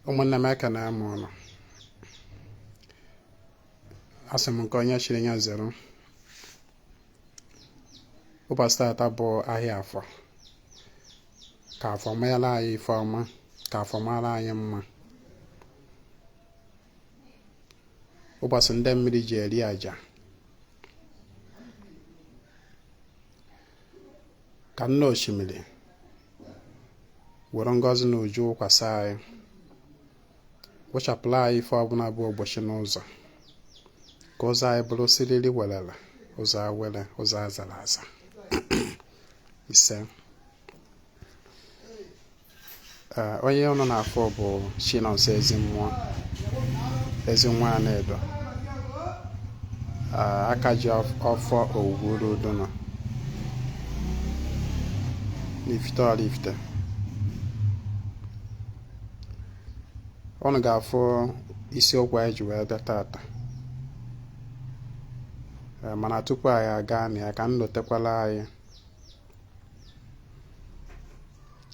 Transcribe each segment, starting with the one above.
ụmụnne m aka na-amụ ụlọ asị m nke onye chiri ya zero ụbọchị tata bụ ahịa afọ ka afọ meela anyị ife ọma ka afọ mara anyị mma ụbọchị ndị mmiri ji eri aja ka nna osimiri were ngọzi na uju kwasa anyị wụchapụla anyị ife ọbụla bụ ogbochi n'ụzọ ka ụzọ anyị bụrụ siriri welele ụzọ awele ụzọ azara aza ise onye ọnụ na-afọ bụ Chinonso Ezinwa Anaedo Akajiọfọ Ezinwa n'Ifite ọnụ ga-afụ isiokwu anyị ji wee bịa tata mana tupu anyị aga na ya ka m lotekwala anyị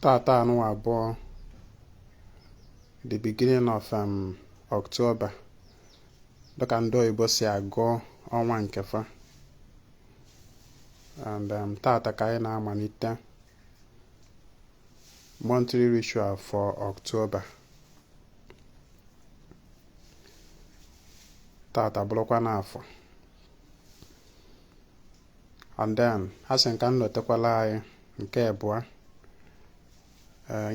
tata anụ abụọ the beginning of October dịka ndị oyibo si agụ ọnwa nke fa and tata ka anyị na-amalite monthly ritual for October. Tata bụrụkwa n'afọ and then ha sị nka nnotekwala anyị nke abụọ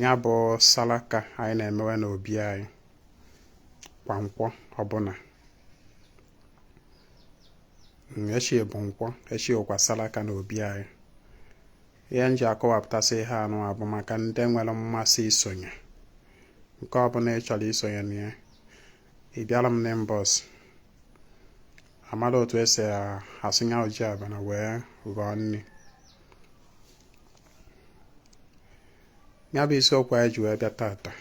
ya bụ salaka anyị na-emewe n'obi anyị kwa nkwọ ọbụla echi bụ nkwọ echi ụkwa salaka n'obi anyị ihe nji akọwapụtasị ihe anụ abụ maka ndị nwere mmasị isonye nke ọbụla ị chọrọ isonye na ya ị bịara m n'inbox amara otu esi asụnya oji abana wee ghọọ nri ya bụ isiokwu anyị ji wee bịa tata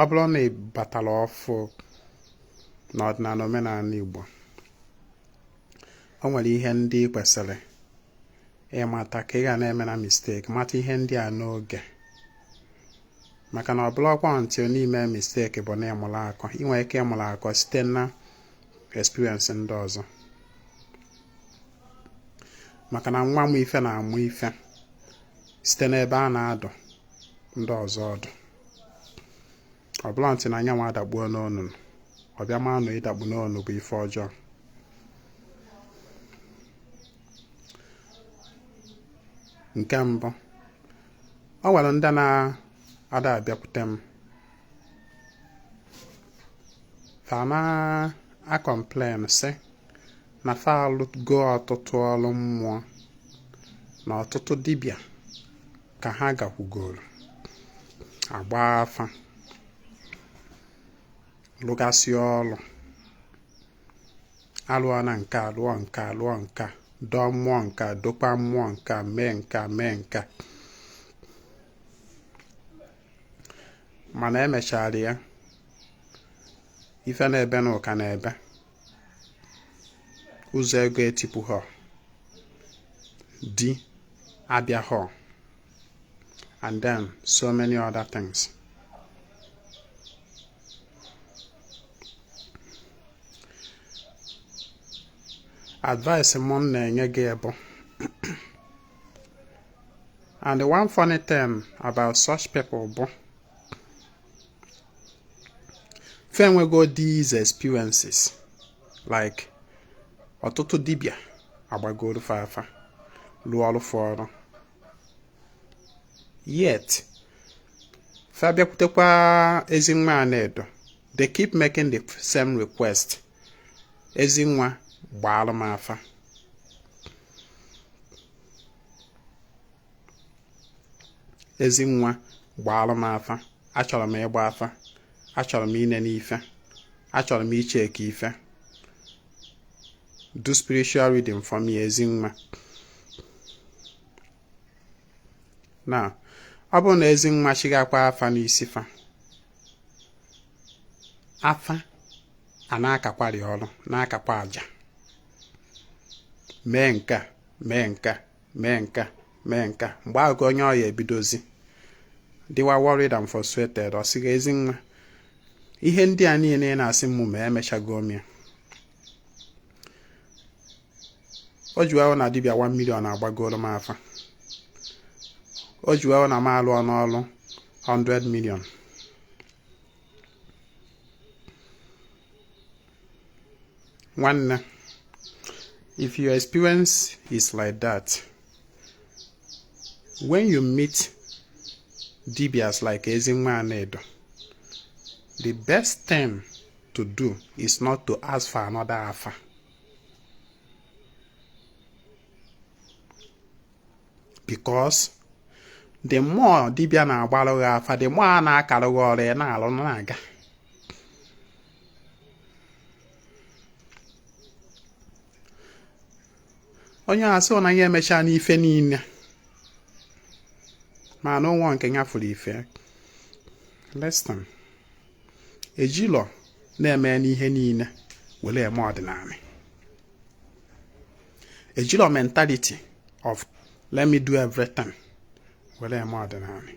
ọ bụrụ na ị batara ọfụ n'ọdịnala omenala Igbo o nwere ihe ndị ị kwesịrị ịmata ka ị ga na-eme na mistake mata ihe ndị a n'oge maka na ọ bụla ọkwa ntị n'ime mistake bụ na ịmụrụ akọ inwe ike ịmụrụ akọ site na experience ndị ọzọ maka na nwa m ife na-amụ ife site n'ebe a na-adụ ndị ọzọ ọdụ ọ bụla ntị na anya nwa adakpuo n'onunu ọbịa ma nụ ịdakpu n'onu bụ ife ọjọọ nke mbụ ọ nwere ndị na-ada abịakwute m fa na-akọmplen sị na fa alụgo ọtụtụ ọrụ mmụọ na ọtụtụ dibịa ka ha gakwugoro agba afa lụgasị ọrụ alụọ na nke alụọ nke alụọ nke dọọ mmụọ nke dokpa mmụọ nke mee nke mana emechara ya ife na-ebe na ụka na-ebe ụzọ ego etipu ha di abịa ha and then so many other things advice m na-enye gị bụ and the one funny thing about such people bụ fe enwego these experiences like ọtụtụ dibịa agbagoro fafa lụọ ọrụ fọrọ yet fe abịakwutekwa Ezinwa Anaedo they keep making the same request Ezinwa gbaalụ m afa Ezinwa gbaalụ m afa achọrọ m ịgba afa achọrọ m ine n'ife achọrọ m iche eke ife do spiritual reading for me Ezinwa na ọ bụrụ na Ezinwa chigakwa afa n'isi fa afa a na-akakwari ọrụ na-akakwa aja mee nka mee nka mee nka mee nka mgbe ahụ onye ọya ebidozi they were worried and frustrated. Or sige Ezinwa, ihe ndị a niile na-asị m ma emechago m ya. O juwa na dibia 1 million agbagoro m afa. O juwa na malụ ọnụọlụ 100 million. One, if your experience is like that, when you meet dibias like Ezinwa Anaedo, the best thing to do is not to ask for another afa. Because the more dibia na agbalụ afa, the more na akarụghị ọrụ na alụ na aga. Onye asị na ya emecha n'ife niile. Ma no one nke nyafuru ife. Listen. Ejilo na-eme n'ihe niile wele eme ọdịnanị. Ejilo mentality of let me do everything wele eme ọdịnanị.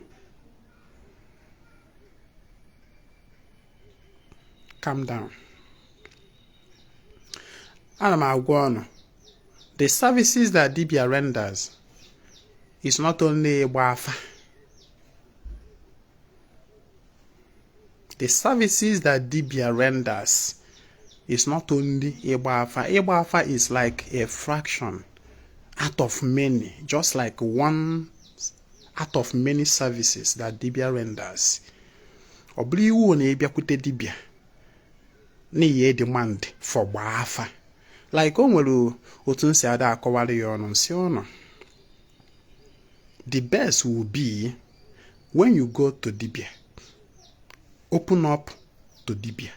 Calm down. Ana m agwa ọnụ. The services that dibia renders is not only ịgba afa. The services that dibia renders is not only ịgba afa. Ịgba afa is like a fraction out of many, just like one out of many services that dibia renders. Ọ bụrụ iwu na ịbịakwute dibia na ihe demand for gba afa. Like o nwere otu nsi ada akọwara ya ọnụ nsi ọnụ. The best will be when you go to dibia, open up to dibia.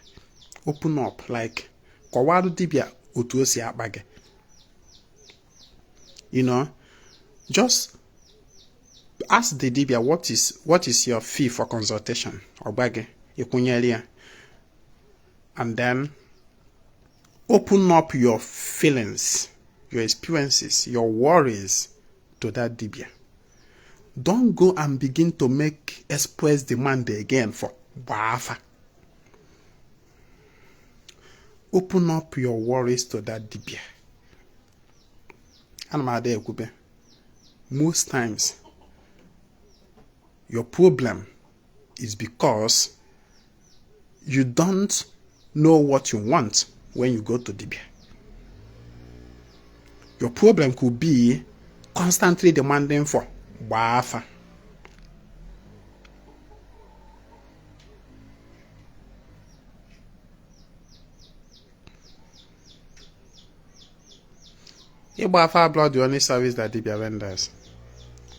Open up, like kọwara dibia otu o si akpa gị. You know, just ask the dibia what is your fee for consultation. Ọgba gị ịkwụnyere ya. And then open up your feelings, your experiences, your worries to that dibia. Don't go and begin to express demand again for bafa. Open up your worries to that dibia. And most times, your problem is because you don't know what you want when you go to dibia. Your problem could be constantly demanding for bafa. Bafa blood the only service that dibia renders.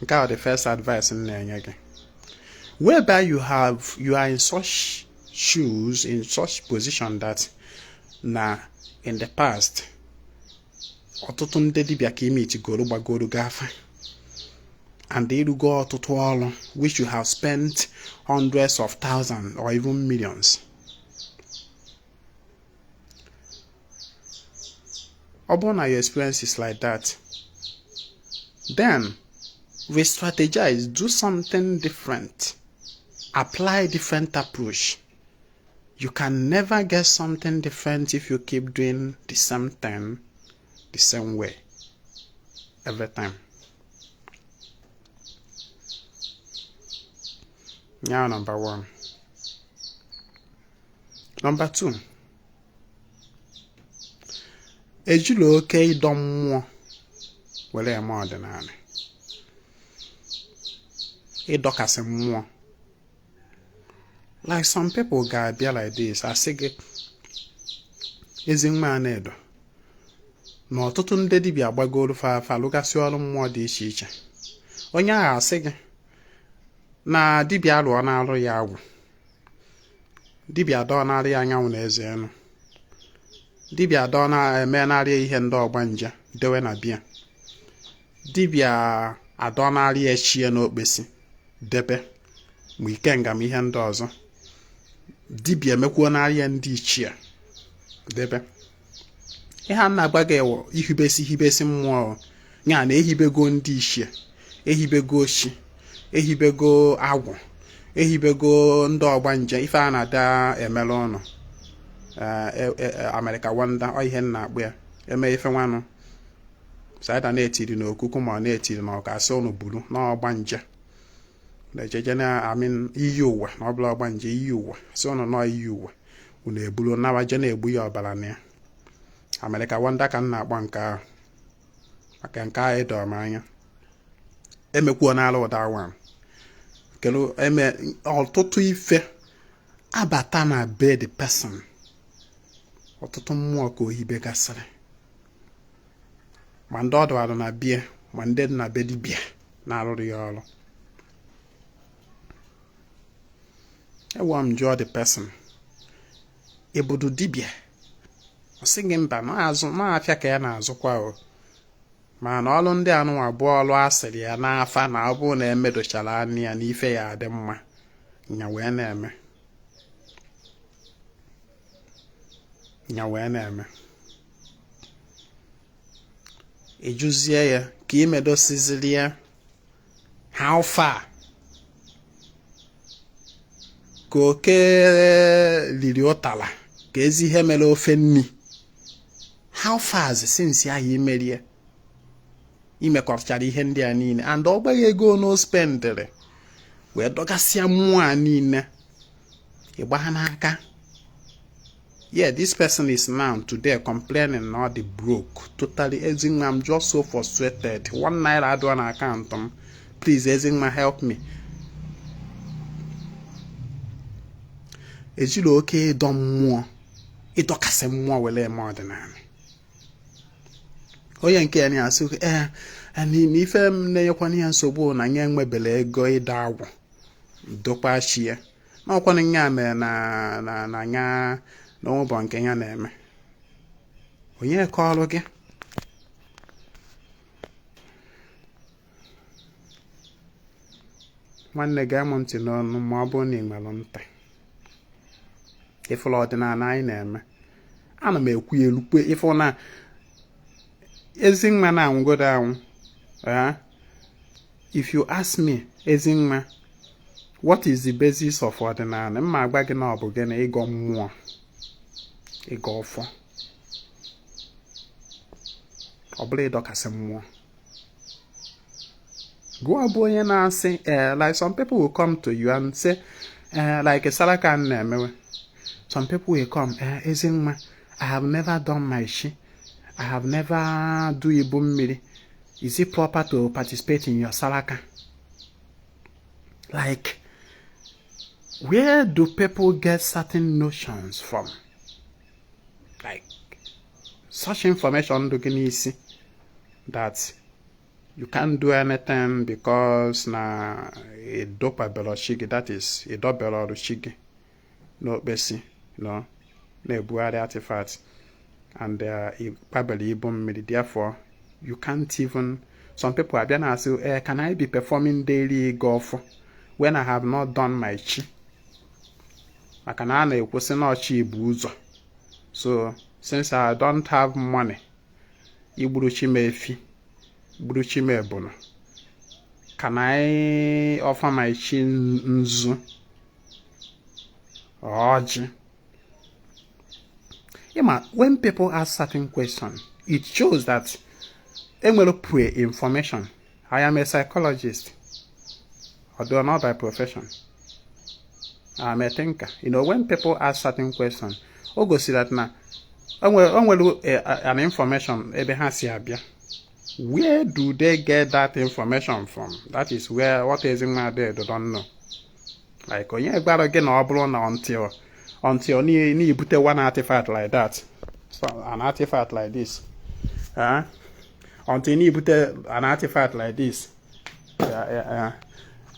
Okay, the first advice in there. Whereby you are in such shoes, in such position that in the past ọtụtụ ndị dibia ka ime itigoro gbagoro gafa, and they go ọtụtụ ọrụ which you have spent hundreds of thousands or even millions. Ọ bụrụ na your experience is like that, then re-strategize, do something different, apply different approach. You can never get something different if you keep doing the same thing the same way every time. Now, number 1. Number 2. Ejilo oke ịdọ mmụọ were eme ọdịnanị. Ịdọkasị mmụọ. Like some people ga-abịa like this, asị gị Ezinwa Anaedo na ọtụtụ ndị dibia gbagoro fa lụgasị ọrụ mmụọ dị iche iche. Onye ahụ asị gị na dibia alụọ na-alụ ya agwụ. Dibia dọọ narị anyanwụ na eze enu. Dibia dọọ na-eme narị ihe ndị ọgbanje dewe na bia. Dibia adọọ narị echie n'okpesi debe ma ikenga m ihe ndị ọzọ. Dibia emekwuo narị ndị ichie debe. Ihe a na-agba gị ewo ihibesi mmụọ nya na ehibego ndị ichie, ehibego oshi, ehibego agwụ, ehibego ndị ọgbanje ife a na-ada emere ụnụ Amerịka wanda ọ ihe na-akpụ ya eme ife nwanụ saịda na-etiri n'okuku ma ọ na-etiri na ọkasị ụnụ buru n'ọgbanje na-ejeje na iyi ụwa na ọbụla ọgbanje iyi ụwa si ụnụ nọ iyi ụwa unu eburu nawaje na-egbu ya ọbara na ya Amerịka wanda ka m na-akpọ nke ahụ maka nke ahụ ịdọrọ m anya emekwuo n'ala ụda awa kelu eme ọtụtụ ife abata na be the person ọtụtụ mmụọ ka ohibe gasịrị ma ndị ọdụwarụ na bie ma ndị dị na be dibịa na-arụrụ ya ọrụ ewa m jụọ the person ebudu dibịa ọ sị gị mba na-afịa ka ya na-azụkwa o mana ọrụ ndị anụnwa bụ ọrụ asịrị ya n'afa na ọ bụrụ na emedochara anya ya n'ife ya adị mma nya wee na-eme ejuzie ya ka imedosizili ya how far ka oke liri ụtala ka ezi ihe mere ofe nni how far since ahụ imerie imekọchara ihe ndị a niile and ọ gbaghị ego no spendere wee dọgasịa mmụọ a niile ịgba ha n'aka. Yeah, this person is now today complaining now the broke totally. Ezinwa, I'm just so frustrated. 1 naira I do an account. Please, Ezinwa, help me. Ejilo okay don more. It dokase more wele more than I. Oya nke ani asu ani ife na yekwani ansogbu na nya nwebele ego idawo. Dokwa shie. Na kwani nya me na nya no bụ nke ya na-eme onye ka ọrụ gị nwanne gị amụ ntị n'ọnụ ma ọ bụrụ na ị nwere ntị ifụlụ ọdịnala anyị na-eme ana m ekwu elukwe ifụ na Ezinwa na-anwụgodo anwụ if you ask me Ezinwa what is the basis of ọdịnala mma agba gị na ọ bụ gị na ịgọ mmụọ ịga ọfọ ọ bụla ịdọkasị mmụọ gụọ bụ onye na-asị like some people will come to you and say like Saraka na-emewe some people will come Ezinwa I have never done my shi I have never do ibu mmiri is it proper to participate in your Saraka? Like where do people get certain notions from? Like such information that you can't do anything because na a dopa beloshigi, that is a dobelo shigi no besi no ne buari artifact and probably therefore you can't even some people are gonna say can I be performing daily golf when I have not done my chi? Maka na na-ekwusi na chi bụ ụzọ. So since I don't have money, igburu chi m efi, igburu chi m ebunu, can I offer my chi nzu? Oji. When people ask certain questions, it shows that enwere pre-information. I am a psychologist, although not by profession. I'm a thinker. When people ask certain questions, go see that now. An information where do they get that information from? That is where what Ezinwa Anaedo don't know. Like until you put one artifact like that, so an artifact like this, until you put an artifact like this,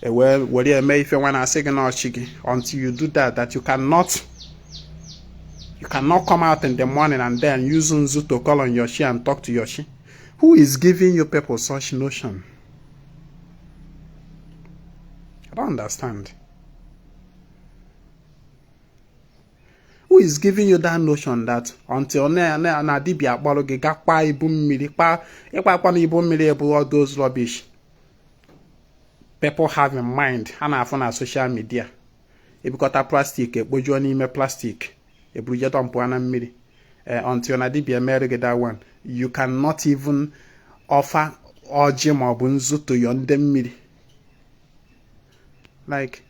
well, what do you make if you want to signal chigi? Until you do that you cannot come out in the morning and then use Nzu to call on Yoshi and talk to Yoshi. Who is giving you people such notion? I don't understand. Who is giving you that notion that until na dibia akpọrọ gị gakwa ibu mmiri ịkwa na ibu mmiri ebu all those rubbish? people have in mind ha na-afụ na social media ebikọta plastic ekpojuo n'ime plastic eburuje dọmpụ na mmiri until na dibia mere gị that one you cannot even offer ọjị maọbụ nzu to your ndị mmiri. Like,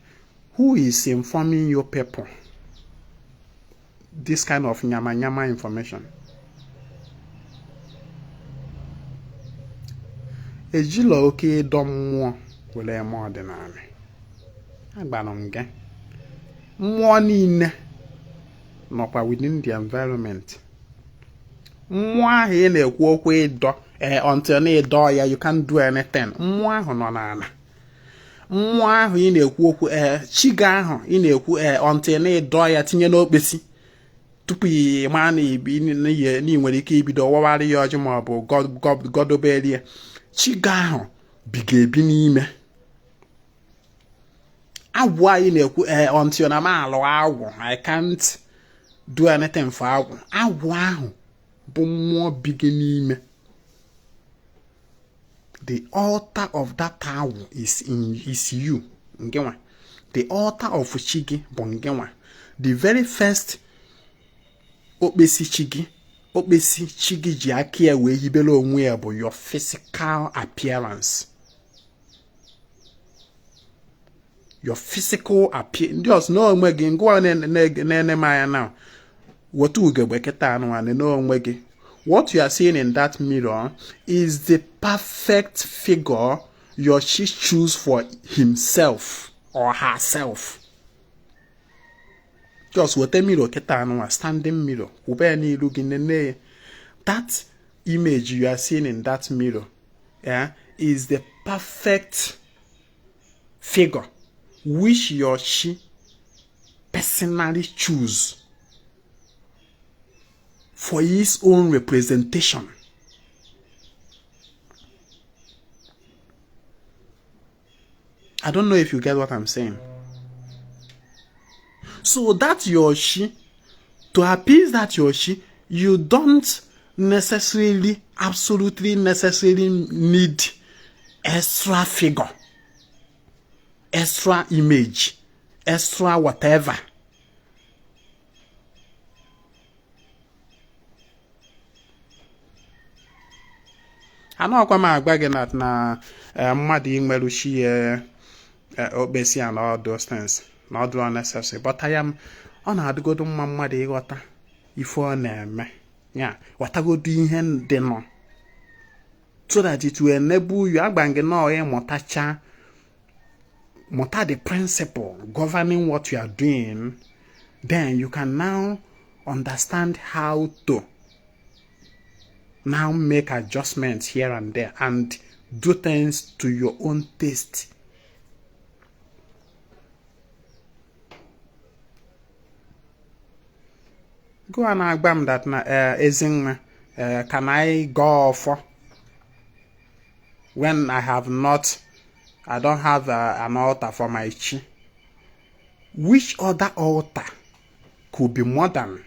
who is informing your people this kind of nyama information? Ejila oke ịdọ mmụọ were eme ọdịnala. Agbanụ nke mmụọ niile nọkwa within the environment. Mmụọ ahụ ị na-ekwu okwu ịdọ until na ịdọ ya you can't do anything. Mmụọ ahụ nọ n'ala. Mmụọ ahụ ị na-ekwu okwu chiga ahụ ị na-ekwu until na ịdọ ya tinye n'okpesi tupu ịma na ibi n'ihe nwere ike ibido wawara ya ọjị maọbụ godoberie. Chiga ahụ biga ebi n'ime. Agwụ anyị na-ekwu until na ma alụ agwụ I can't do anything for agwụ. Agwụ ahụ bụ mmụọ biga n'ime. The altar of that agwụ is you. Ngenwa. The altar of chigi bụ ngenwa. The very first okpesi chigi ji aka ya wee hibere onwe ya bụ your physical appearance. Your physical appearance. Ndị ọzọ n'onwe gị ngwa na-ene m anya now. Wotu ugegbe kịta anụ anị n'onwe gị. What you are seeing in that mirror is the perfect figure your she choose for himself or herself. Just what a mirror kịta anụ a standing mirror. Ube n'ilu gị nene. That image you are seeing in that mirror, is the perfect figure which your she personally choose for his own representation. I don't know if you get what I'm saying. So that your she, to appease that your she, you don't necessarily, absolutely necessarily need extra figure, extra image, extra whatever. Anọkwa m agwa gị na mmadụ inweru chi okpesi and all those things not unnecessary, but ọ na-adịgodo mma mmadụ ịghọta ife ọ na-eme ya ghọtagodo ihe dị nọ so that it will enable you agba gị nọ ịmụta the principle governing what you are doing, then you can now understand how to now make adjustments here and there and do things to your own taste. Go and agbam that na Ezinwa, can I go for when I don't have an altar for my chi? Which other altar could be more than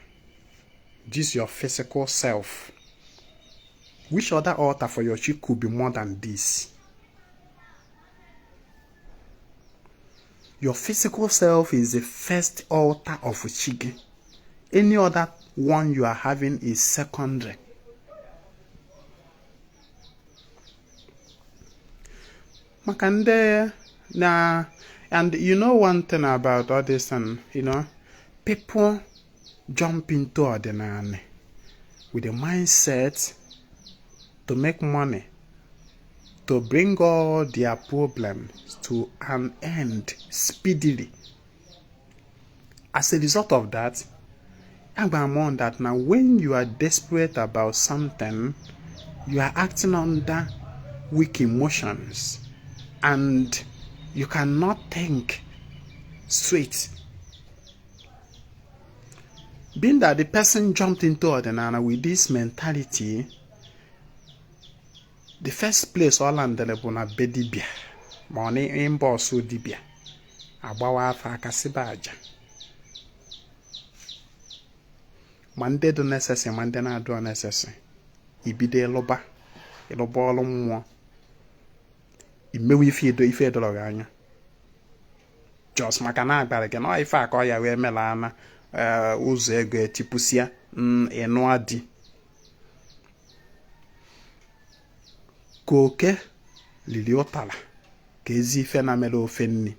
this your physical self? Which other altar for your chi could be more than this? Your physical self is the first altar of Chigi. Any other one you are having is secondary. Makande na, and you know one thing about all this, and people jump into Ọdịnanị with the mindset to make money, to bring all their problems to an end speedily. As a result of that, I'm on that now when you are desperate about something, you are acting under weak emotions and you cannot think straight. Being that the person jumped into Ọdịnanị with this mentality, the first place all landele bụ na be dibia ma ọ na imboss dibia agbawa afa akasiba aja ma ndị do necessary ma ndị na-adụ necessary ibido ịlụba ọlụ mmụọ imewe ife edoro gị anya just maka na agbara gị na ife akọ ya wee mela ana ụzọ ego etipụsịa ịnụa di ka oke lili ụtara ka ezi ife na mere ofe nni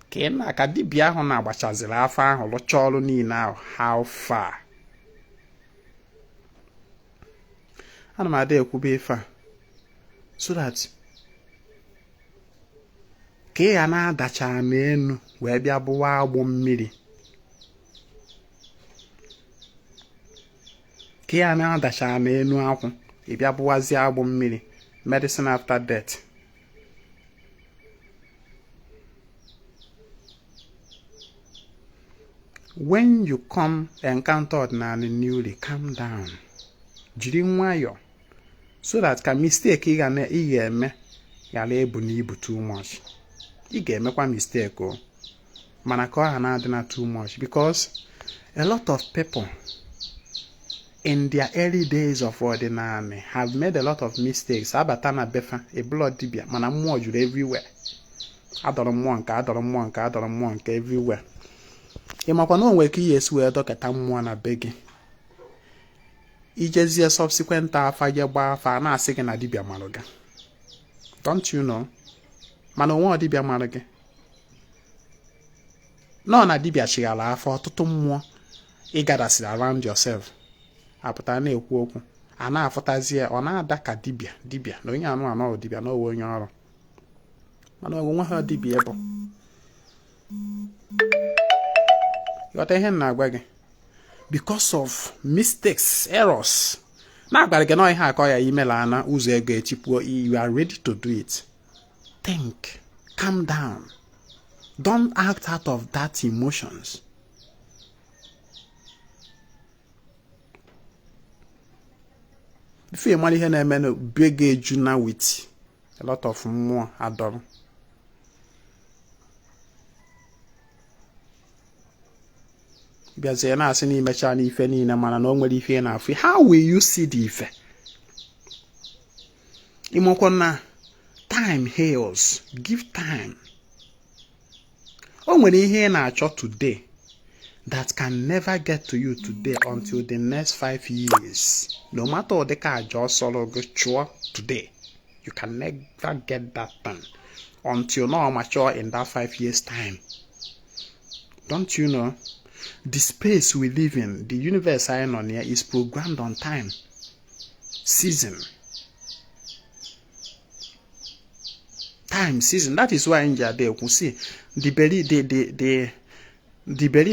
ka ị na ka dibịa ahụ na-agbachaziri afọ ahụ lụcha ọrụ niile ahụ how far ana m ada ekwube ife a so that ka ị ya na-adacha n'elu wee bịa bụwa agbụ mmiri ka ị ya na-adacha n'elu akwụ ị bịa bụwazie agbụ mmiri medicine after death. When you come encounter Ọdịnanị newly, calm down. Jiri nwayọ so that ka mistake ị ga-eme ghara ebu n'ibu too much. Ị ga-emekwa mistake o mana ka ọ ha na-adị na too much because a lot of people in their early days of Ọdịnanị have made a lot of mistakes. Abata na befa a blood dibia mana mmụọ juru everywhere. Adọrọ mmụọ nke everywhere. Ị makwa na o nwere ka ihe esi wee dọkịta mmụọ na be gị ijezie subsequent afa je gbaa afa na-asị gị na dibia marụ gị. Don't you know? Mana onwe dibia marụ gị nọ na dibia chighala afa ọtụtụ mmụọ ị gadasịrị around yourself apụta na-ekwu okwu a na-afụtazie ọ na-ada ka dibia na onye anụ dibia na owe onye ọrụ mana onwe ha dibia bụ ghọta ihe na-agwa gị because of mistakes, errors. Na-agwara gị na ihe akọ ya imela ana ụzọ ego echipuo, you are ready to do it. Think, calm down. Don't act out of that emotions. Before you marry ihe na-eme no big ejuna with a lot of mmụọ adọrọ. Biazie na asị na imecha na ife niile mana na o nwere ife na afọ. How will you see the ife? Imokwa na time heals. Give time. O nwere ihe na-achọ today that can never get to you today until the next 5 years. No matter the ka ajo solo go chụọ today, you can never get that thing until now mature in that 5 years time. Don't you know? The space we live in, the universe I know here, is programmed on time, season. Time, season. That is why in Jade you can see the belief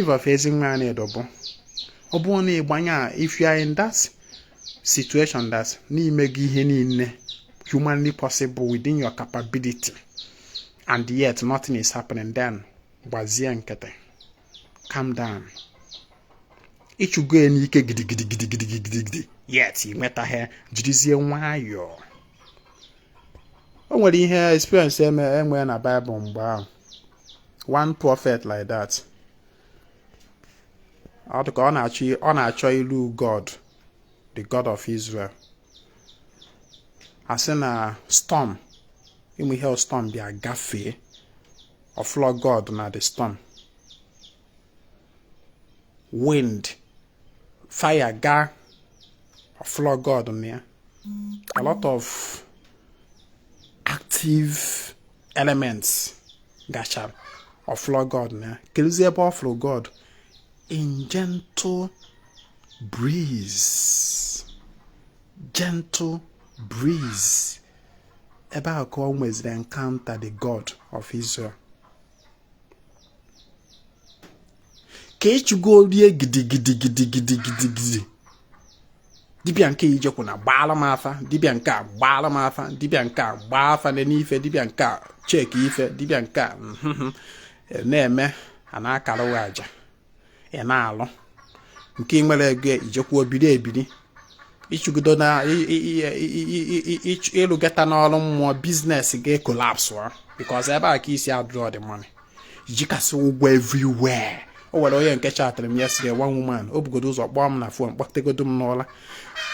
of Ezinwa Anaedo. If you are in that situation that humanly possible within your capability, and yet nothing is happening, then calm down. It should go and gidi. Yet you met her jidizie nwayọ. O nwere ihe experience enwe na Bible mgbe ahụ. One prophet like that. Ọ na-achọ ilu God, the God of Israel. Asị na storm, ịmụ ihe storm bịa gafee, or flood God na the storm. Wind, fire, ga, or flood God on there. A lot of active elements, gashar, or flood God there. Keluzeba flow God in gentle breeze. Gentle breeze. Eba always they encounter the God of Israel. Kechu go rie gidi. Dibia nke ijekwu na gbaala m afa, dibia nke gbaala m afa, dibia nke gbaa afa n'ife, dibia nke check ife, dibia nke na-eme ana akara waja. Na-alụ nke nwere ego ijekwu obiri ebiri. Ichugodo na ịlụ geta n'ọrụ mmụọ business ga collapse because ebe a ka isi draw the money. Jikasi ụgwọ everywhere. o were onye nke chatịrị m yesterday, one woman, o bugodo ụzọ kpọọ m na phone, kpọtegodo m n'ụla.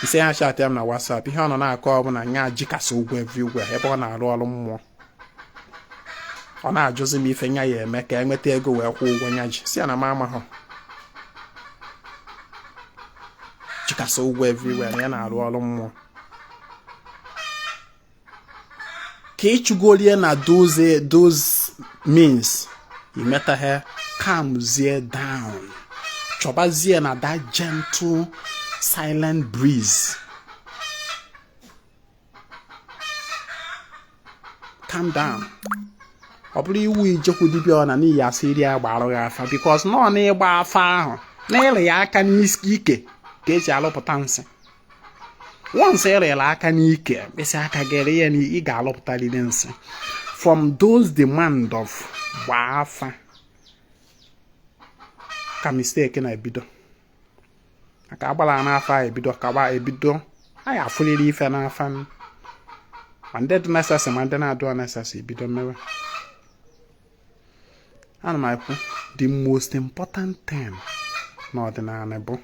Ise ha chatịrị m na WhatsApp, ihe ọ nọ na-akọ bụ na nya jikasị ụgwọ everywhere ebe ọ na-arụ ọrụ mmụọ. Ọ na-ajụzi m ife nya ya eme ka e nweta ego wee kwụọ ụgwọ nya ji. Si ya na m amahụ. Jikasị ụgwọ everywhere na ya na-arụ ọrụ mmụọ. Ka ịchụgolie na those means, you meta her calmzie down. Chọbazie na that gentle, silent breeze. Calm down. Ọ bụrụ iwu ijekwu dibịa ọ na n'ihi asịrị ya gbarụ ya afa, because nọ na ịgba afa ahụ na-ele ya aka n'isi ike ka eji alụpụta nsị. Once ịrịla aka n'ike, mkpịsị aka gere ya na ị ga-alụpụtarịrị nsị. From those demand of gbaa afa ka mistake na-ebido. Aka agbala n'afa ebido ka gba ebido, anyị afụrịrị ife n'afa. Ma ndị dị necessary ma ndị na-adụ necessary ebido mewe. Ana m ekwu, the most important thing n'ọdịnala bụ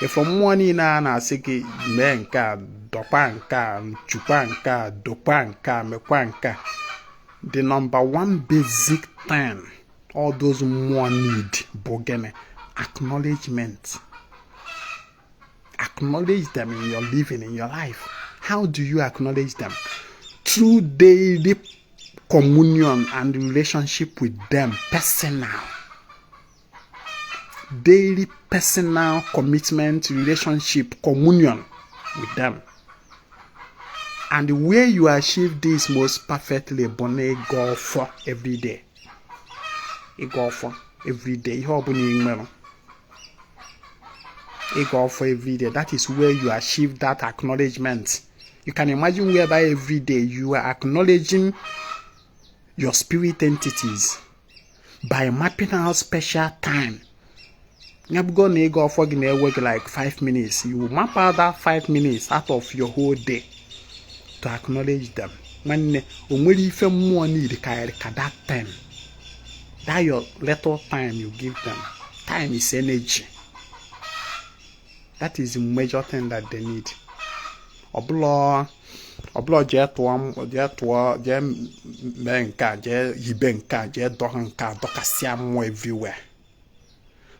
ife mmụọ niile a na-asị gị mee nke a, dọkwa nke a, chukwa nke a, dokwa nke a, mekwa nke a. The number one basic thing all those mmụọ need bụ gịnị? Acknowledgement. Acknowledge them in your living, in your life. How do you acknowledge them? Through daily communion and relationship with them, personal. Daily personal commitment, relationship, communion with them. And the way you achieve this most perfectly, Bonnet go for every day. You go for every day. You go for every day. That is where you achieve that acknowledgement. You can imagine whereby every day you are acknowledging your spirit entities by mapping out special time. You go na go for like 5 minutes. You map out that 5 minutes out of your whole day to acknowledge them. When only if more need that time, that your little time you give them. Time is energy. That is the major thing that they need. Oblo je menka je yibenka je dohanka dokasia mo everywhere.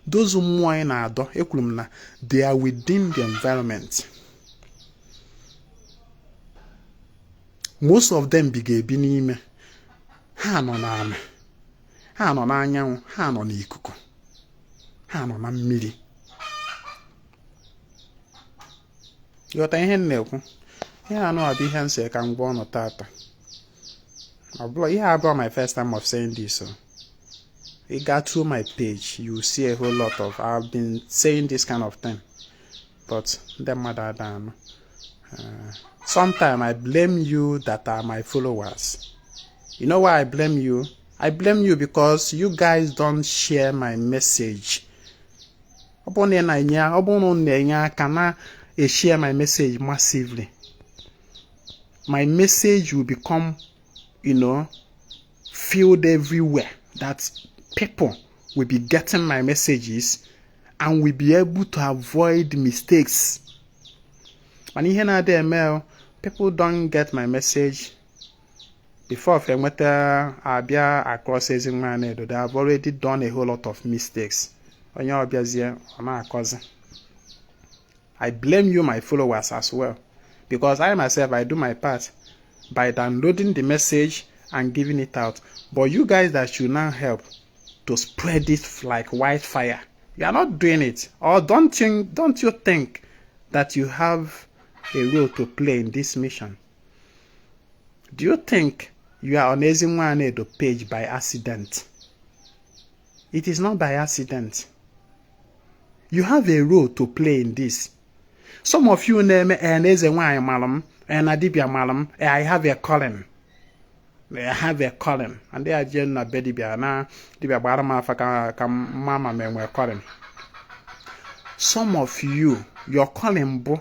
Those who are in ado ekulumna, they are within the environment. Most of them bigebi n'ime. Ha nọ n'ala. Ha nọ n'anyanwụ, ha nọ n'ikuku. Ha nọ na mmiri. Yota ihe na-ekwu. Ihe anụ abụ ihe nse ka ngwa ọnụ tata. Ihe abụọ my first time of saying this. So. You got through my page, you see a whole lot of, I've been saying this kind of thing. But them mother than sometimes I blame you that are my followers. You know why I blame you? I blame you because you guys don't share my message. Share my message massively. My message will become, filled everywhere. That people will be getting my messages and will be able to avoid mistakes. And here now there, people don't get my message before I went across Ezinwa Anaedo. They have already done a whole lot of mistakes. I blame you, my followers, as well, because I myself, I do my part by downloading the message and giving it out. But you guys that should now help to spread it like wildfire, you are not doing it. Or don't you think that you have a role to play in this mission? Do you think you are on Ezinwa Anaedo page by accident? It is not by accident. You have a role to play in this. Some of you name Ezinwa Malam and Adibia Malam. I have a calling. They have a calling, and they are just not bedding now. They are barama faka mama men were calling. Some of you, your calling bo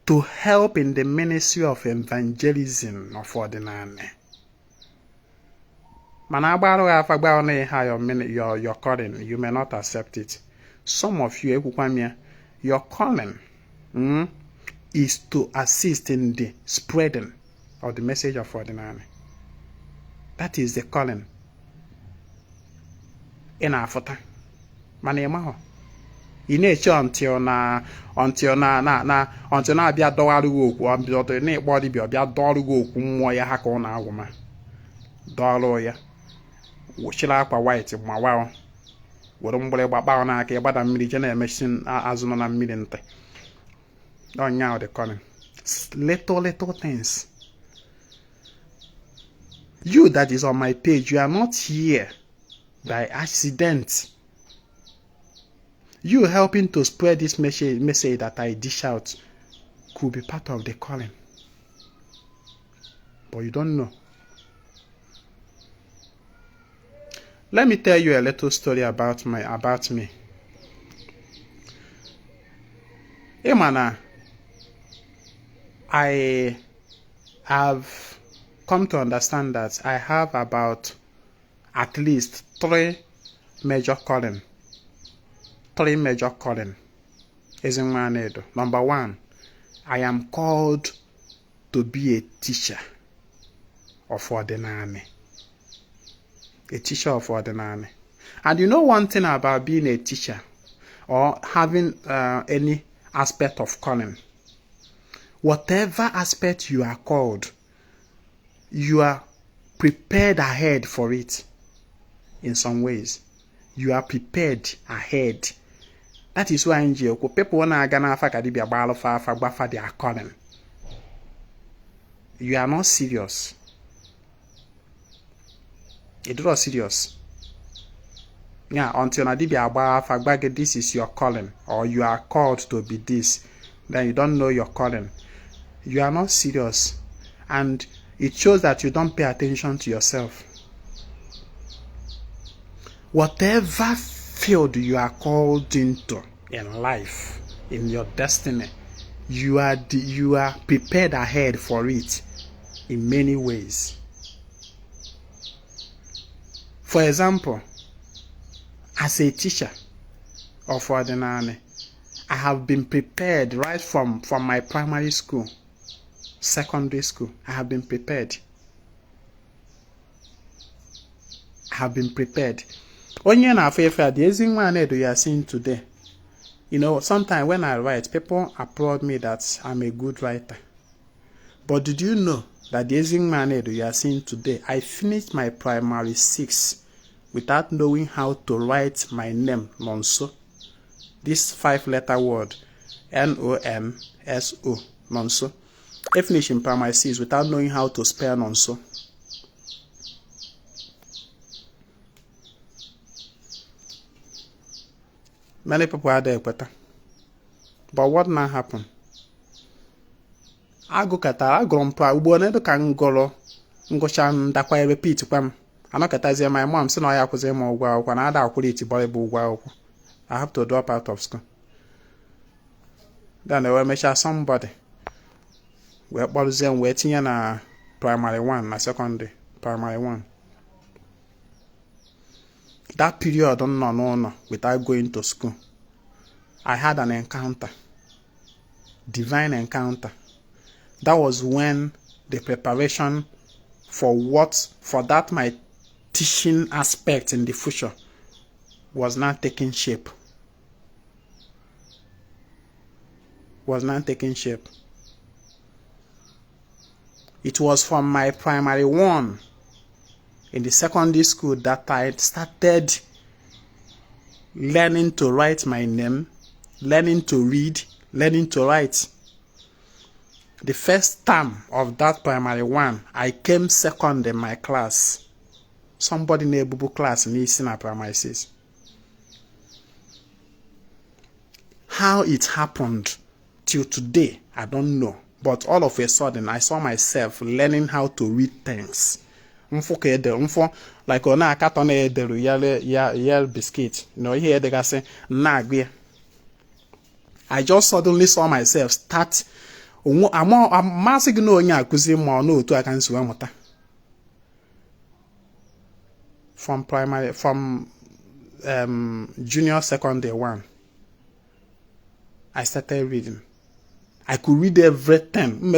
to help in the ministry of evangelism of Ọdịnanị. Mana agbaru afa gba on your calling, you may not accept it. Some of you, your calling is to assist in the spreading of the message of Ọdịnanị. That is the calling. In afota. Mana ịmahụ. Ị na-eche until na abịa dọwarụ gị okwu, until na ịkpọ dibịa ọbịa dọọrụ gị okwu mmụọ ya ha ka ọ na-agwụ ma. Dọọrụ ya. Wochiri akwa white ma waọ. Were mgbịrịgba kpaa n'aka ịgbada mmiri je na-emechi azụ nọ na mmiri ntị. Now the calling. Little things. You that is on my page, you are not here by accident. You helping to spread this message that I dish out could be part of the calling. But you don't know. Let me tell you a little story about me. Emana, I have come to understand that I have about at least 3 major calling. 3 major calling. Ezinwa Anaedo. Number 1, I am called to be a teacher of Ọdịnanị. A teacher of Ọdịnanị. And you know one thing about being a teacher or having any aspect of calling. Whatever aspect you are called, you are prepared ahead for it. In some ways, you are prepared ahead. That is why people want to go they are calling. You are not serious. It's not serious. Yeah, until this is your calling, or you are called to be this, then you don't know your calling. You are not serious, and it shows that you don't pay attention to yourself. Whatever field you are called into in life, in your destiny, you are prepared ahead for it in many ways. For example, as a teacher of Ọdịnanị, I have been prepared right from my primary school, secondary school. I have been prepared. Onye na-afọ efe the Ezinwa Anaedo you are seeing today. You know, sometimes when I write, people applaud me that I'm a good writer. But did you know that the Ezinwa Anaedo you are seeing today, I finished my primary 6 without knowing how to write my name, Nonso. This 5-letter word, Nonso, Nonso. I finished in primary 6 without knowing how to spell Nonso. Many people are there better. But what now happened? Agụrọmpa ugbo na edo ka ngolo ngụcha ndakwa repeat kwam. Anọkatazie my mom sị na ya akwụzi m ụgwọ akwụkwọ na ada akwụrụ itibọrọ bụ ụgwọ akwụkwọ. I have to drop out of school. Then we mecha somebody. We kpọrụzie m wee tinye na primary 1 na secondary primary 1. That period no, without going to school, I had an encounter, divine encounter. That was when the preparation for that my teaching aspect in the future was not taking shape. It was from my primary 1 in the secondary school that I started learning to write my name, learning to read, learning to write. The first term of that primary 1, I came second in my class. Somebody in a bubu class in Eastern primary 6. How it happened till today, I don't know. But all of a sudden, I saw myself learning how to read things. Like on a cat on a yellow biscuit. You know, here they say, I just suddenly saw myself start. I'm massing no nya kuzi mo no to I can swim water. from junior secondary 1. I started reading. I could read everything.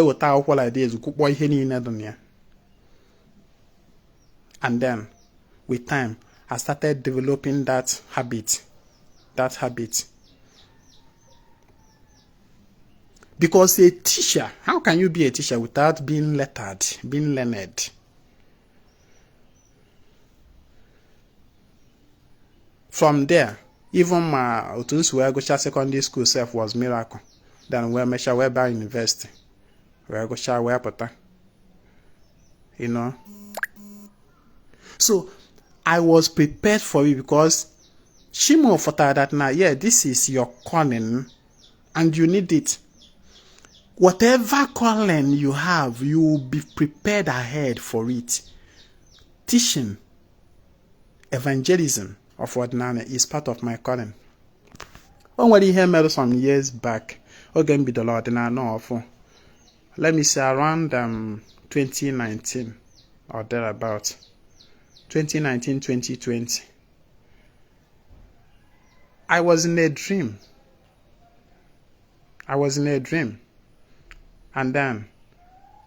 And then, with time, I started developing that habit. Because a teacher, how can you be a teacher without being lettered, being learned? From there, even my secondary school self was miracle. Then we measure by university. You know. So I was prepared for it because Shimo thought that now, yeah, this is your calling and you need it. Whatever calling you have, you will be prepared ahead for it. Teaching, evangelism of Ọdịnanị is part of my calling. When he heard some years back, again be the Ọdịnanị of, let me say around 2019 or thereabout, 2019, 2020. I was in a dream. And then,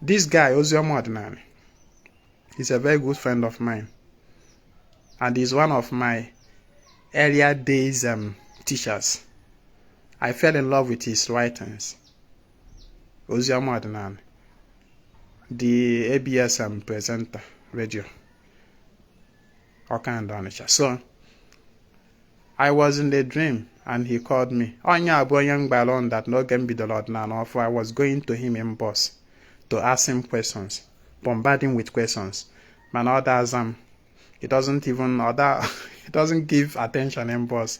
this guy, Ọdịnanị, he's a very good friend of mine. And he's one of my earlier days teachers. I fell in love with his writings. Ọdịnanị, the ABS presenter, radio. So, I was in the dream and he called me. That no game be the Lord now. I was going to him in bus to ask him questions, bombard him with questions. Man, others he doesn't give attention in bus.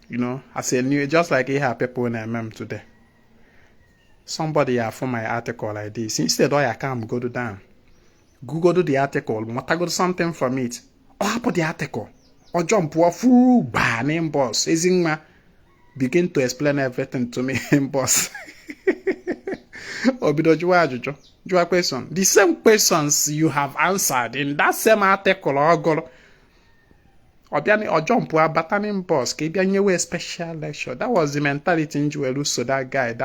You know, as a new, just like he have people in MM today. Somebody have for my article like this. Instead, I can't go down. Google do the article. What I got something from it. Or put the article. Or jump full name boss. Ezinwa begin to explain everything to me in boss. Or question. The same questions you have answered in that same article or jump buttoning boss. A special lecture. That was the mentality in Joelu. So that guy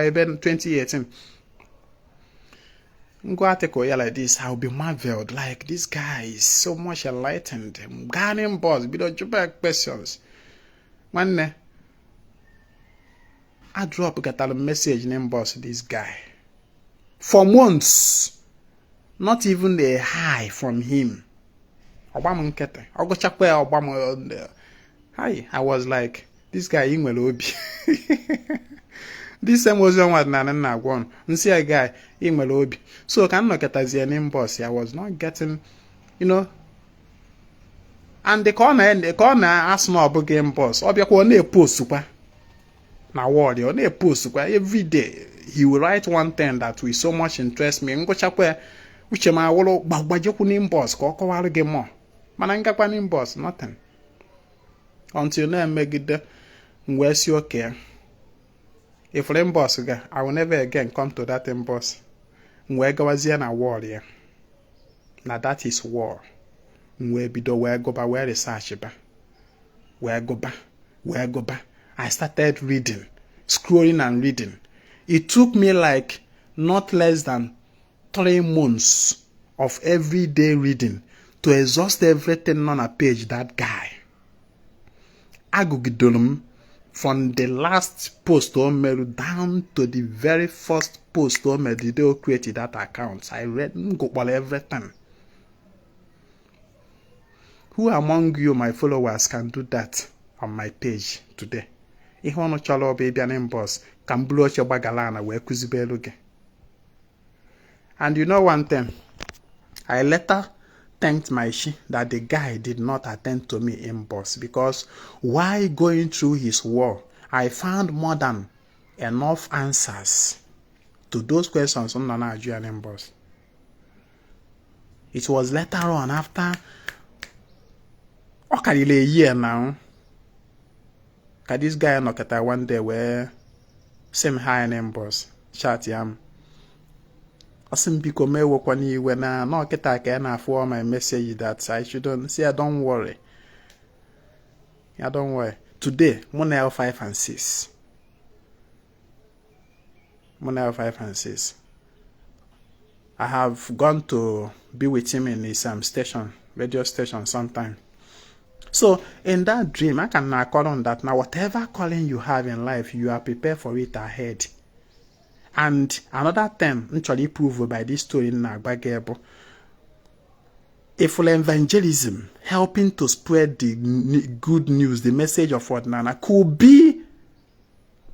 even 2018. Go article like this, I'll be marveled. Like this guy is so much enlightened. Garden boss, questions. One day, I drop a message name boss this guy. For months, not even a hi from him. Hi, I was like, this guy in Melobi. This same was one na one. See a guy in Melobi. So can look at as name boss. I was not getting, you know. And the corner asked no about game boss. Or be a post super. Now what on a post super every day. He will write one thing that will so much interest me. Ngo chakwe which am I wolo bagbajoku name boss ko waru more. Mananga name boss, nothing. Until now make it where's your care. If I'm boss, I will never again come to that boss. Where goes a warrior. Now that is war. Where be the where go by where research ba. Where go ba. I started reading, scrolling and reading. It took me like not less than 3 months of everyday reading to exhaust everything on a page that guy. Agugidolum. From the last post down to the very first post they created that account. I read everything. Who among you, my followers, can do that on my page today? If you want to baby and boss, can blow your bagalana where kuzibeluge. And you know one thing, I later thanked my she that the guy did not attend to me in boss because while going through his war, I found more than enough answers to those questions on the Nigerian boss. It was later on after a year now. This guy knock at one day where same high name boss chat yam. Biko me wokwa iwe na no kita ka na for my message that I shouldn't say don't worry. Yeah, don't worry. Today, Monel 5 and 6. Monel 5 and 6. I have gone to be with him in his station, radio station sometime. So in that dream, I can now call on that. Now, whatever calling you have in life, you are prepared for it ahead. And another thing, actually proved by this story in Nagbagebo, if evangelism, helping to spread the good news, the message of Ọdịnanị, could be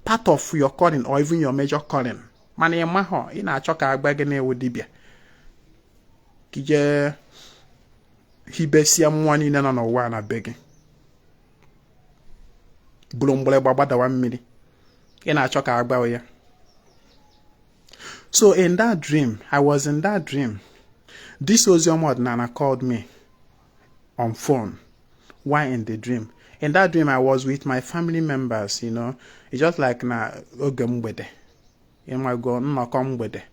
part of your calling or even your major calling. Mani maho ina choka agbagene wodibia. Kije hibesia mwani nena no wana begi. Bulumbule babada wa mmiri. Ina choka agbawe. So in that dream, I was in that dream. This Ọdịnanị called me on phone. Why in the dream? In that dream, I was with my family members, you know. It's just like na ogemwede. In my go nnokomwede.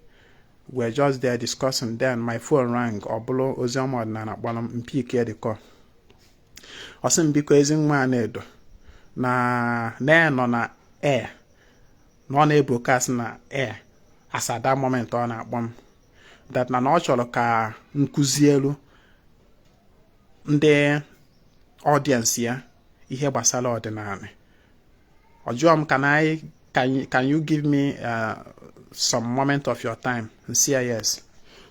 We're just there discussing. Then my phone rang. Obolo Ọdịnanị kpọrọ mpike the call. Biko Ezinwa Anaedo na nọ na air. No na broadcast na air. As at that moment on akpọ that na ọ chọrọ ka nkuzielu ndị audience ya ihe gbasara Ọdịnanị. Ojuam, can you give me some moment of your time? And say yes.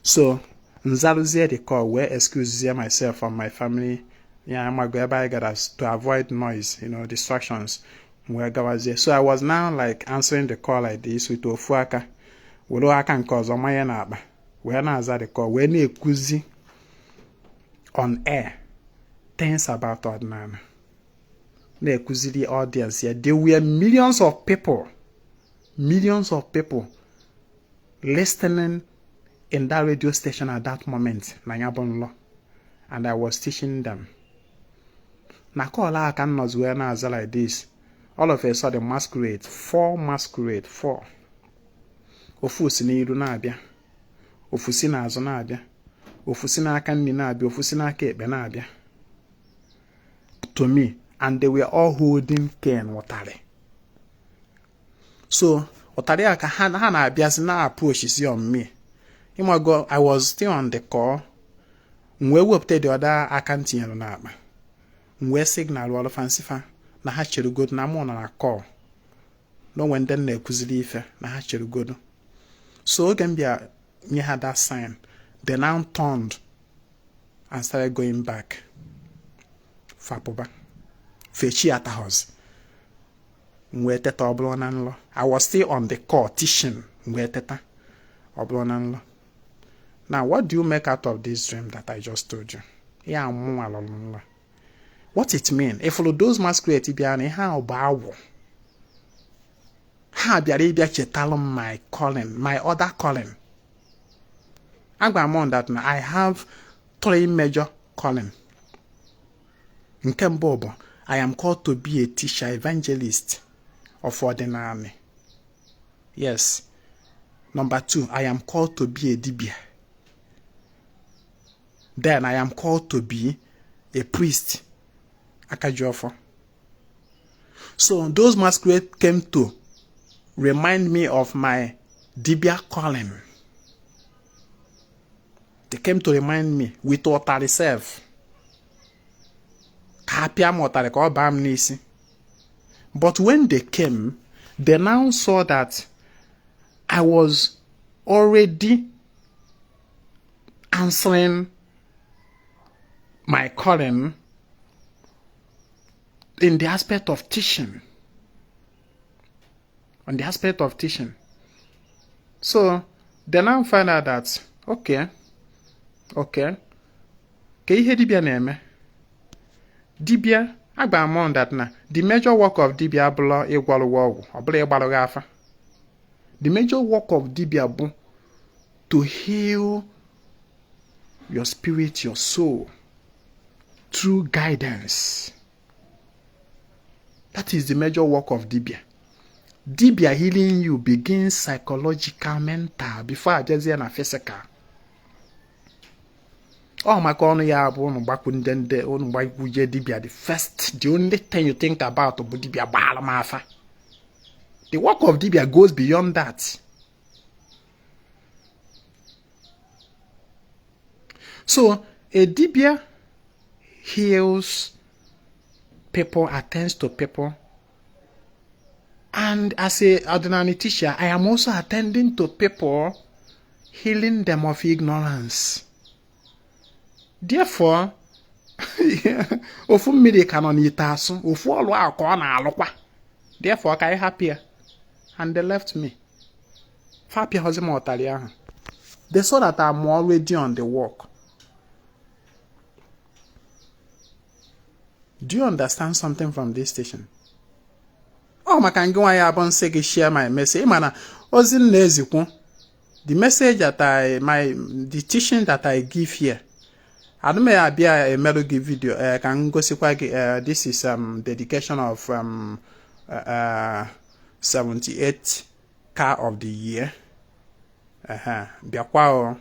So nzaluzie the call where excuse myself from my family. Yeah, I'm going to avoid noise, you know, distractions. So I was now like answering the call like this with Ofuaka. Wolo aka nke ọzọ manye na akpa. Wee na-aza the call. Wee na-ekuzi on air things about Ọdịnanị. Na-ekuzi the audience here. There were millions of people listening in that radio station at that moment. Na Yabonlo. And I was teaching them. Na call aka nọzi wee na-aza like this. All of a sudden masquerade. 4. Ofu si n'iru na-abịa, ofu si n'azụ na-abịa, ofu si n'aka nri na-abịa, ofu si n'aka ekpe na-abịa. To me, and they were all holding cane ụtarị. So, ụtarị aka ha na-abịazi na-approach si on me. Imago, I was still on the call. Mwe wepụta the other aka ntinyere n'akpa. Mwe signal wọlụ fansifa na ha chere godu na mụ na call. No when then na-ekuzili ife na ha chere godu. So Gambia had that sign. They now turned and started going back. Fapoba. Fechi at the house. I was still on the call teaching. Now, what do you make out of this dream that I just told you? What it mean? If those masquerade how about ha bịara chetalụ my calling, my other calling. I'm on that now. I have 3 major calling. Nke mbụ bụ, I am called to be a teacher, evangelist of Ọdịnanị. Yes. Number 2, I am called to be a dibia. Then I am called to be a priest, Akajiọfọ. So those masquerades came to remind me of my dibia calling. They came to remind me with ụtarị self. But when they came, they now saw that I was already answering my calling in the aspect of teaching. On the aspect of teaching. So, they now find out that, okay. Ke ihe dibia na-eme? Dibia, agba among that na, the major work of dibia abụla ịgwọrọ ọgwụ, ọbụla ịgbarụ gị afa. The major work of dibia bụ to heal your spirit, your soul, through guidance. That is the major work of dibia. dibia healing you begins psychological, mental, before ajazie na physical. Oh, my God, ya bụ unu gbakwunde unu gbakwuje dibia. The only thing you think about bụ dibia gbala mafa. The work of dibia goes beyond that. So a dibia heals people, attends to people, and as a Ọdịnanị teacher, I am also attending to people, healing them of ignorance. Therefore, ofu mmiri ka nọ n'ite asụ, ofu ọlụ ahụ ka ọ na-alụkwa. Therefore, ka I happier, and they left me. Happy hozi m ọtali ahụ. They saw that I'm already on the work. Do you understand something from this station? Oh, maka ngị nwa ya abụ nsị gị share my message. Mana ozi m na-ezikwu, the message that the teaching that I give here. I don't know abia a melody video. Can go see this is dedication of 78 car of the year. Bia kwa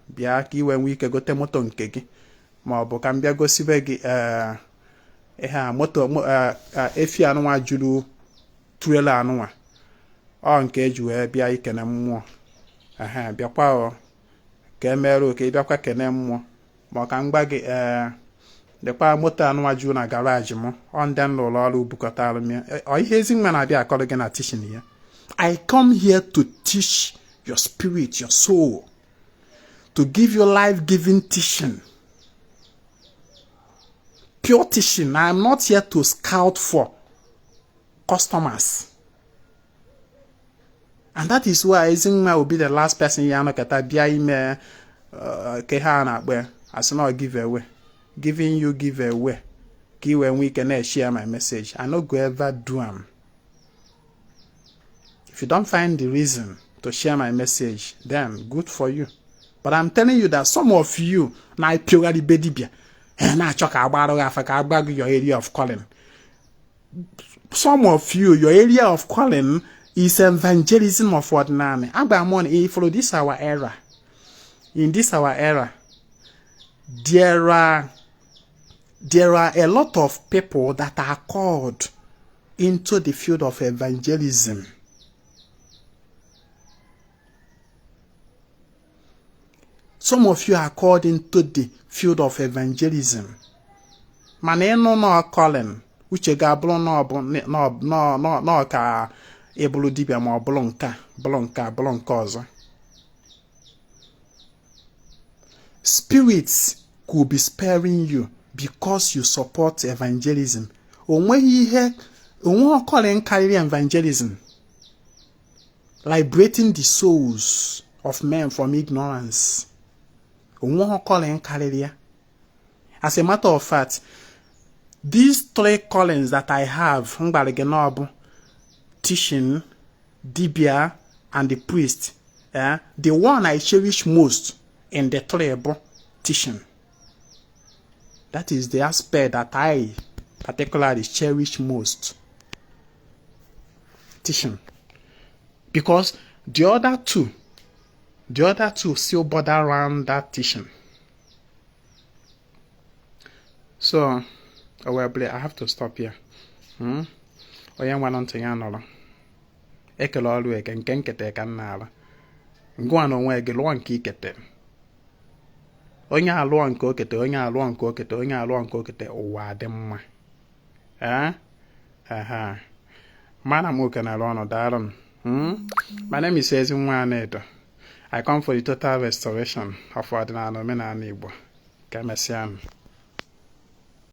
bia ki iwe nwe ike gote moto nke gị, ma ọ bụ ka m bịa gosibe gị moto efi anụnwa juru trailer anụnwa ọ nke eji wee bịa ikene mmụọ. Bịa kwa ka emere oke bịakwa kene mmụọ. Ma ka m gba gị dekwa moto anụnwa juru na garage m ọ ndị nlụrụ ọrụ bukọtara m ya. Ihe Ezinwa na-abịa akọrọ gị na teaching ya. I come here to teach your spirit, your soul, to give you life-giving teaching, pure teaching. I am not here to scout for customers, and that is why Ezinwa will be the last person you know kata bia ime keha na akpe as not give away, giving you give away, give when we can share my message. I no go ever do am. If you don't find the reason to share my message, then good for you. But I'm telling you that some of you na purely bedibia na choka agbaro afa ka agbag your area of calling. Some of you, your area of calling is evangelism of Ọdịnanị. Agbamon, follow this our era. In this our era, there are a lot of people that are called into the field of evangelism. Some of you are called into the field of evangelism. Maneno no calling, which a gablo no ka ebulu dibia mo blonka ozo. Spirits could be sparing you because you support evangelism. Onwe calling carry evangelism, liberating the souls of men from ignorance. As a matter of fact, these three callings that I have, teaching, dibia, and the priest, the one I cherish most in the three teaching. That is the aspect that I particularly cherish most. Teaching. Because the other two still border around that teaching. So, I have to stop here. Oya nwa ntị ya nọrọ. Ekele ọrụ eke nke nkete ka nna ala. Ngwa na onwe gị lụọ nke ikete. Onye alụọ nke okete, onye alụọ nke okete, onye alụọ nke okete, ụwa dị mma. Mana m oke na ọnụ daalụ. My name is Ezinwa Anaedo. I come for the total restoration of Ọdịnanị Igbo. Ka emesịa.